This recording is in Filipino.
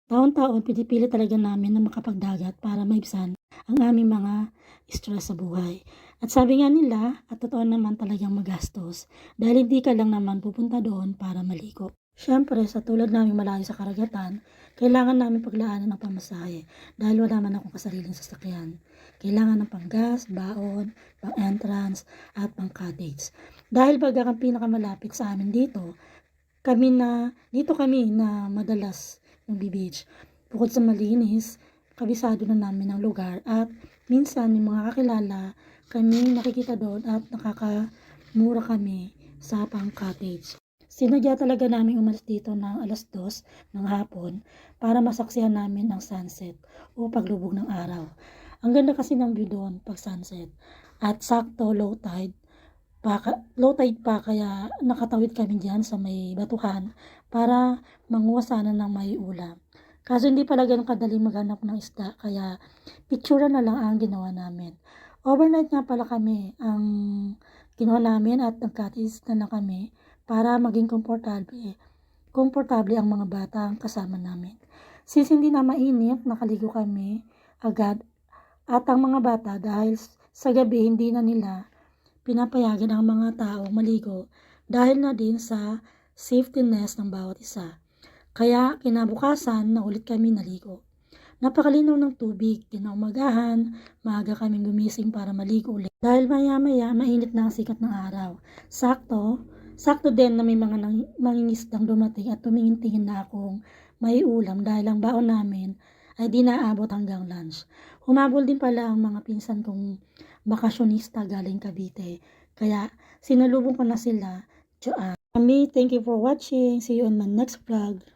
Taon-taon pinipili talaga namin na makapagdagat para maibsan ang aming mga stress sa buhay. At sabi nga nila, at totoo naman talagang magastos dahil hindi ka lang naman pupunta doon para maligo. Siyempre, sa tulad namin malayo sa karagatan, kailangan namin paglaanan ng pamasahe dahil wala man akong kasariling sasakyan. Kailangan ng panggas, baon, pang-entrance, at pang-cottage. Dahil baga ang pinakamalapit sa amin dito kami na madalas nagbi-beach. Bukod sa malinis, kabisado na namin ang lugar at minsan may mga kakilala kami nakikita doon at nakakamura kami sa pang-cottage. Sinadya talaga namin umalis dito ng 2:00 ng hapon para masaksihan namin ang sunset o paglubog ng araw. Ang ganda kasi ng view doon pag sunset at sakto low tide pa kaya nakatawid kami diyan sa may batuhan para manguha sana ng may ulam. Kaso hindi pala ganun kadali maghanap ng isda kaya picture na lang ang ginawa namin. Overnight nga pala kami ang ginawa namin at nagkatis na lang kami para maging komportable ang mga bata ang kasama namin. Since hindi na mainit, nakaligo kami agad at ang mga bata dahil sa gabi hindi na nila pinapayagan ang mga taong maligo dahil na din sa safetyness ng bawat isa. Kaya kinabukasan na ulit kami naligo. Napakalinaw ng tubig, kinaumagahan, maaga kaming gumising para maligo ulit. Dahil maya-maya mainit na ang sikat ng araw. Sakto din na may mga mangingisdang dumating at tumingin-tingin na akong may ulam dahil ang baon namin ay di naabot hanggang lunch. Humabol din pala ang mga pinsan kong bakasyonista galing Cavite. Kaya sinalubong ko na sila. Thank you for watching. See you on my next vlog.